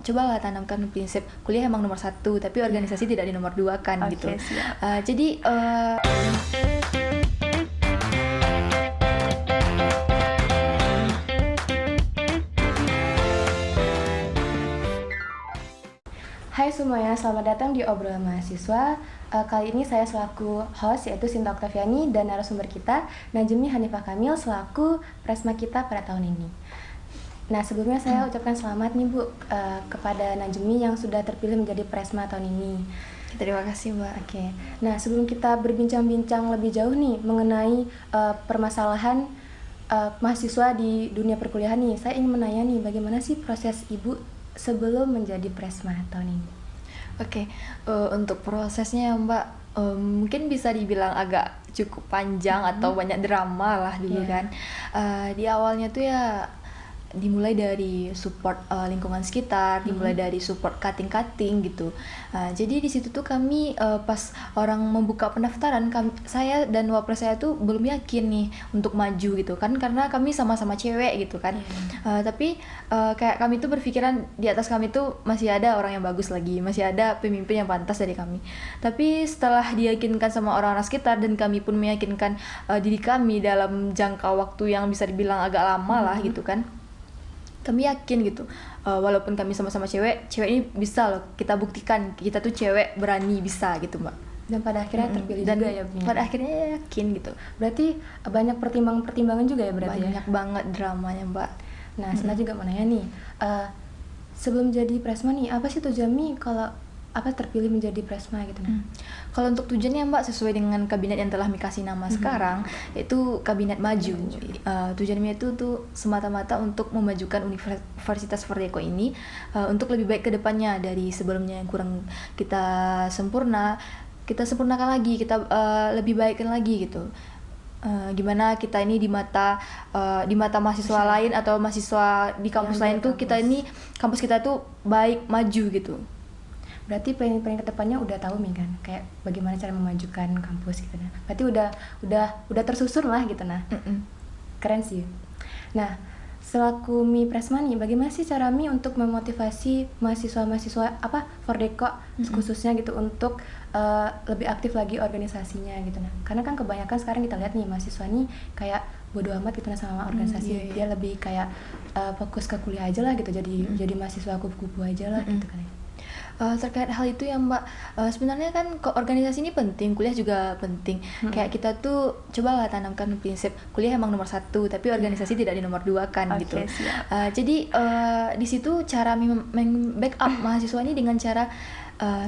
cobalah tanamkan prinsip kuliah emang nomor satu, tapi organisasi tidak di nomor dua kan gitu. Jadi Hai semuanya, selamat datang di Obrolan Mahasiswa. Kali ini saya selaku host yaitu Sinta Oktaviani dan narasumber kita Najmi Hanifah Kamil selaku presma kita pada tahun ini. Nah sebelumnya saya ucapkan selamat nih Bu kepada Najmi yang sudah terpilih menjadi presma tahun ini. terima kasih Mbak. Oke. Nah sebelum kita berbincang-bincang lebih jauh nih mengenai permasalahan mahasiswa di dunia perkuliahan nih, saya ingin menanya nih bagaimana sih proses Ibu sebelum menjadi presma tahun ini? Oke, untuk prosesnya Mbak, mungkin bisa dibilang agak cukup panjang atau banyak drama lah dulu kan. Di awalnya tuh ya dimulai dari support lingkungan sekitar, dimulai dari support cutting gitu. Jadi di situ tuh kami pas orang membuka pendaftaran, saya dan wapres saya tuh belum yakin nih untuk maju gitu kan, karena kami sama-sama cewek gitu kan. Tapi kayak kami tuh berpikiran di atas kami tuh masih ada orang yang bagus lagi, masih ada pemimpin yang pantas dari kami. Tapi setelah diyakinkan sama orang-orang sekitar dan kami pun meyakinkan diri kami dalam jangka waktu yang bisa dibilang agak lama lah gitu kan, kami yakin gitu, walaupun kami sama-sama cewek ini bisa loh, kita buktikan kita tuh cewek berani bisa gitu Mbak. Dan pada akhirnya terpilih dan juga ya Bu. Pada akhirnya yakin gitu. Berarti banyak pertimbangan juga ya berarti banyak banget dramanya Mbak. Nah Sena juga mau nanya nih, sebelum jadi presma nih apa sih tujuannya kalau terpilih menjadi presma gitu nah? Kalau untuk tujuannya Mbak sesuai dengan kabinet yang telah dikasih nama sekarang, yaitu kabinet maju. Tujuannya itu tuh semata-mata untuk memajukan Universitas Fardeko ini untuk lebih baik ke depannya dari sebelumnya yang kurang kita sempurnakan lagi, kita lebih baikkan lagi gitu. Gimana kita ini di mata mahasiswa lain atau mahasiswa di kampus lain tuh kita ini kampus kita tuh baik, maju gitu. Berarti planning kedepannya udah tahu nih kan, kayak bagaimana cara memajukan kampus gitu nah. Berarti udah tersusun lah gitu nah. Keren sih. Nah, selaku Mi Presma nih, bagaimana sih cara Mi untuk memotivasi mahasiswa Fardeko khususnya gitu untuk lebih aktif lagi organisasinya gitu nah. Karena kan kebanyakan sekarang kita lihat nih mahasiswa nih kayak bodo amat gitu nah sama organisasi. Dia lebih kayak fokus ke kuliah aja lah gitu, jadi mahasiswa kupu-kupu aja lah gitu kan. Terkait hal itu ya Mbak, sebenarnya kan organisasi ini penting, kuliah juga penting. Kayak kita tuh cobalah tanamkan prinsip kuliah emang nomor satu, tapi organisasi tidak di nomor dua kan gitu. Jadi di situ cara backup mahasiswa ini dengan cara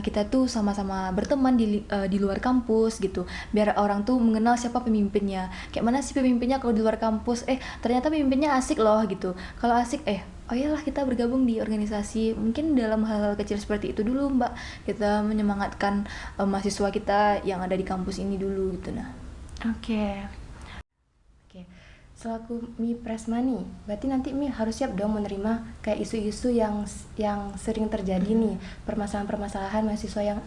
kita tuh sama-sama berteman di luar kampus gitu, biar orang tuh mengenal siapa pemimpinnya, kayak mana sih pemimpinnya kalau di luar kampus, ternyata pemimpinnya asik loh gitu. Kalau asik oh iyalah kita bergabung di organisasi. Mungkin dalam hal-hal kecil seperti itu dulu Mbak, kita menyemangatkan mahasiswa kita yang ada di kampus ini dulu gitu nah. Oke. Selaku Mi Presma nih, berarti nanti Mi harus siap dong menerima kayak isu-isu yang sering terjadi nih, permasalahan-permasalahan mahasiswa yang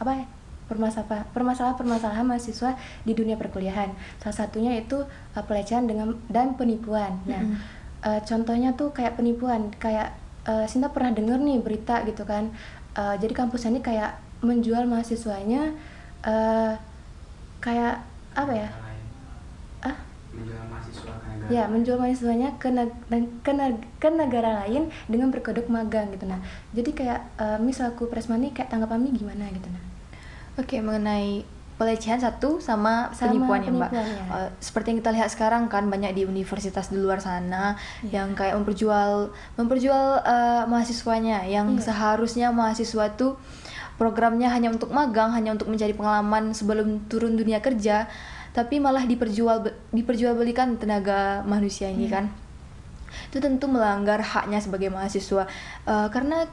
permasalahan mahasiswa di dunia perkuliahan. Salah satunya itu pelecehan dan penipuan. Nah, contohnya tuh kayak penipuan, kayak Sinta pernah dengar nih berita gitu kan. Jadi kampus ini kayak menjual mahasiswanya kayak apa ya? Menjual mahasiswanya ke negara lain dengan berkedok magang gitu nah. Jadi kayak misalku Presma nih kayak tanggapan nih gimana gitu nah. Oke, mengenai pelecehan satu sama penipuan ya Mbak. Seperti yang kita lihat sekarang kan banyak di universitas di luar sana yang kayak memperjual mahasiswanya yang seharusnya mahasiswa tuh programnya hanya untuk magang, hanya untuk mencari pengalaman sebelum turun dunia kerja, tapi malah diperjualbelikan tenaga manusia ini kan. Itu tentu melanggar haknya sebagai mahasiswa, karena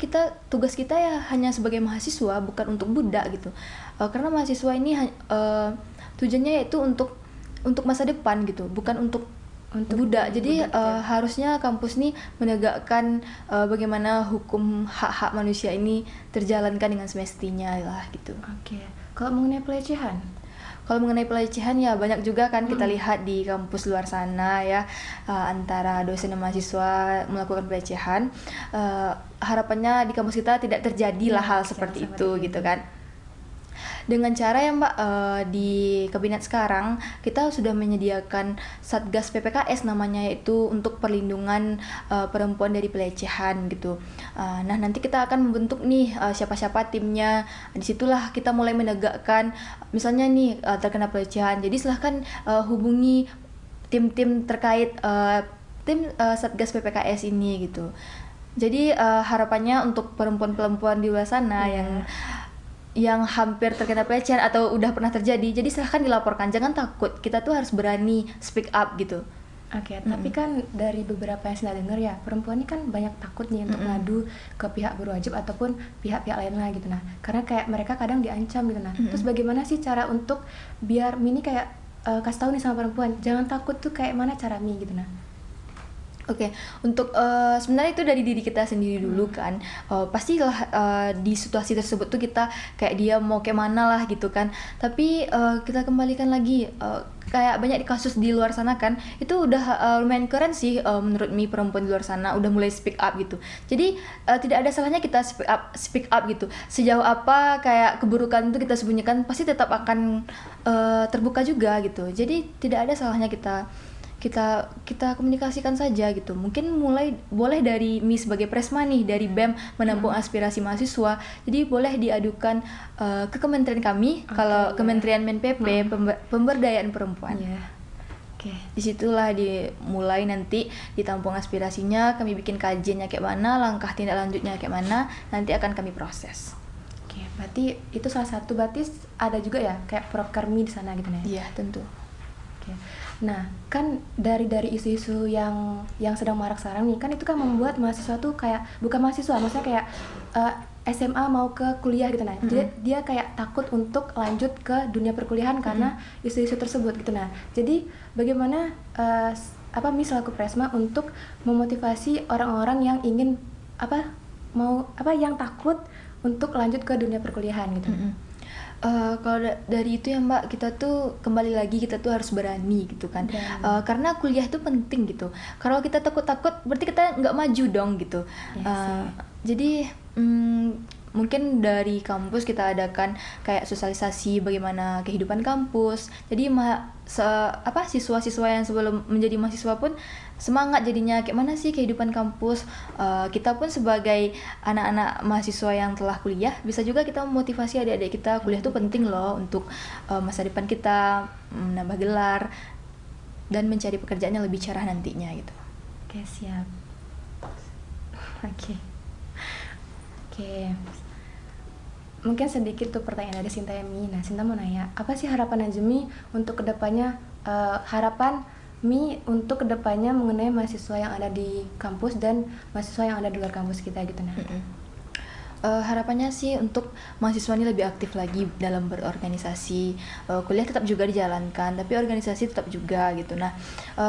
tugas kita ya hanya sebagai mahasiswa, bukan untuk budak gitu. Karena mahasiswa ini tujuannya yaitu untuk masa depan gitu, bukan untuk budak. Jadi harusnya kampus ini menegakkan bagaimana hukum hak-hak manusia ini terjalankan dengan semestinya lah gitu. Kalau mengenai pelecehan Kalau mengenai pelecehan ya banyak juga kan kita lihat di kampus luar sana ya, antara dosen dan mahasiswa melakukan pelecehan. Harapannya di kampus kita tidak terjadilah hal seperti itu gitu kan. Dengan cara ya Mbak, di kabinet sekarang kita sudah menyediakan Satgas PPKS namanya, yaitu untuk perlindungan perempuan dari pelecehan gitu. Nah nanti kita akan membentuk nih siapa-siapa timnya. Disitulah kita mulai menegakkan, misalnya nih terkena pelecehan, jadi silahkan hubungi tim-tim terkait, tim Satgas PPKS ini gitu. Jadi harapannya untuk perempuan-perempuan di luar sana yang hampir terkena pelecehan atau udah pernah terjadi, jadi silahkan dilaporkan, jangan takut, kita tuh harus berani speak up gitu. Oke, tapi kan dari beberapa yang saya dengar ya, perempuan ini kan banyak takut nih untuk ngadu ke pihak berwajib ataupun pihak-pihak lain lah gitu. Nah, karena kayak mereka kadang diancam gitu. Nah, terus bagaimana sih cara untuk biar Mini kayak kasih tahu nih sama perempuan, jangan takut tuh, kayak mana cara Mi gitu nah? Oke, untuk sebenarnya itu dari diri kita sendiri dulu kan. Pastilah di situasi tersebut tuh kita kayak dia mau kayak mana lah gitu kan. Tapi kita kembalikan lagi, kayak banyak kasus di luar sana kan, itu udah lumayan keren sih menurut Mi, perempuan di luar sana udah mulai speak up gitu. Jadi tidak ada salahnya kita speak up gitu. Sejauh apa kayak keburukan itu kita sembunyikan, pasti tetap akan terbuka juga gitu. Jadi tidak ada salahnya kita komunikasikan saja gitu. Mungkin boleh dari Mi sebagai Presma nih, dari BEM menampung aspirasi mahasiswa, jadi boleh diadukan ke kementerian kami, kalau Kementerian Men-PP, Pemberdayaan Perempuan. Disitulah dimulai nanti ditampung aspirasinya, kami bikin kajiannya kayak mana, langkah tindak lanjutnya kayak mana, nanti akan kami proses. Berarti itu salah satu, berarti ada juga ya kayak prokermi di sana gitu ya? Iya, tentu. Nah, kan dari isu-isu yang sedang marak sekarang nih, kan itu kan membuat mahasiswa tuh kayak, bukan mahasiswa, maksudnya kayak SMA mau ke kuliah gitu. Nah, dia kayak takut untuk lanjut ke dunia perkuliahan karena isu-isu tersebut gitu. Nah, jadi bagaimana Mi selaku Presma untuk memotivasi orang-orang yang ingin yang takut untuk lanjut ke dunia perkuliahan gitu? Kalau dari itu ya Mbak, kita tuh kembali lagi, kita tuh harus berani gitu kan. Karena kuliah itu penting gitu. Kalau kita takut-takut berarti kita nggak maju dong gitu. Jadi mungkin dari kampus kita adakan kayak sosialisasi bagaimana kehidupan kampus. Jadi siswa-siswa yang sebelum menjadi mahasiswa pun semangat jadinya, kayak mana sih kehidupan kampus. Kita pun sebagai anak-anak mahasiswa yang telah kuliah bisa juga kita memotivasi adik-adik kita, kuliah itu penting loh untuk masa depan kita, menambah gelar dan mencari pekerjaan yang lebih cerah nantinya gitu. Oke, siap. Oke. Mungkin sedikit tuh pertanyaan dari Sinta Mi. Nah, Sinta mau nanya, apa sih harapan Najmi untuk kedepannya, harapan Mi untuk kedepannya mengenai mahasiswa yang ada di kampus dan mahasiswa yang ada di luar kampus kita gitu nah? Harapannya sih untuk mahasiswa ini lebih aktif lagi dalam berorganisasi. Kuliah tetap juga dijalankan, tapi organisasi tetap juga gitu. Nah,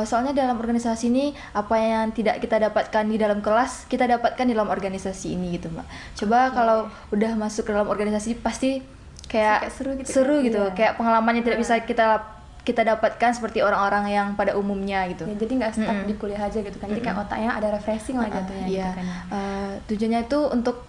soalnya dalam organisasi ini apa yang tidak kita dapatkan di dalam kelas, kita dapatkan di dalam organisasi ini gitu Mbak. Coba kalau udah masuk ke dalam organisasi pasti kayak seru gitu. Kayak pengalamannya tidak bisa kita dapatkan seperti orang-orang yang pada umumnya gitu. Ya, jadi nggak stuck di kuliah aja gitu kan. Jadi kayak otaknya ada refreshing lah jatuhnya gitu kan. Tujuannya itu untuk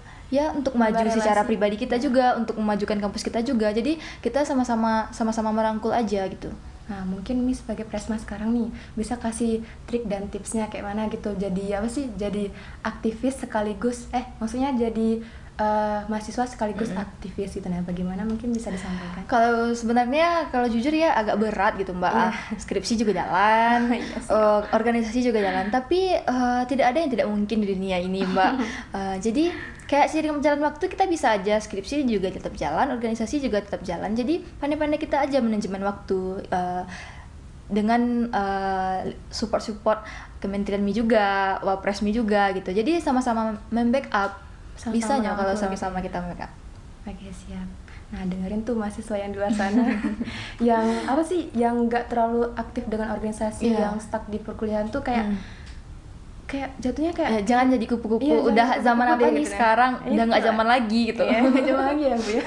maju secara pribadi kita juga, untuk memajukan kampus kita juga. Jadi kita sama-sama merangkul aja gitu. Nah, mungkin Mi sebagai Presma sekarang nih bisa kasih trik dan tipsnya kayak mana gitu. Jadi jadi aktivis sekaligus maksudnya jadi mahasiswa sekaligus aktivis gitu. Nah, bagaimana mungkin bisa disampaikan? Kalau sebenarnya kalau jujur ya agak berat gitu Mbak. Skripsi juga jalan, organisasi juga jalan, tapi tidak ada yang tidak mungkin di dunia ini Mbak. Jadi kayak seiring berjalan waktu kita bisa aja, skripsi juga tetap jalan, organisasi juga tetap jalan. Jadi pandai-pandai kita aja manajemen waktu, dengan support Kementerian Mi juga, Wapres Mi juga gitu. Jadi sama-sama membackup. Bisanya kalau sama-sama kita backup. Oke, siap. Nah, dengerin tuh mahasiswa yang di luar sana yang yang nggak terlalu aktif dengan organisasi, yang stuck di perkuliahan tuh kayak jatuhnya kayak jangan jadi kupu-kupu. Udah zaman apa nih gitu sekarang? Udah nggak zaman lagi gitu. Nggak zaman lagi ya Bu ya.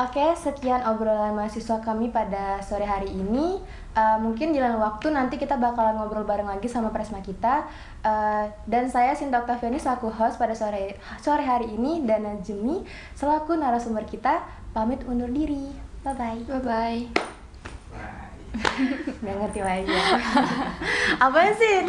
Oke, sekian obrolan mahasiswa kami pada sore hari ini. Mungkin di lain waktu nanti kita bakalan ngobrol bareng lagi sama Presma kita. Dan saya Sinta Oktaviani selaku host pada sore hari ini, dan Najmi selaku narasumber kita pamit undur diri. Bye-bye. Bye-bye. Nggak ngerti lagi ya. Apaan sih?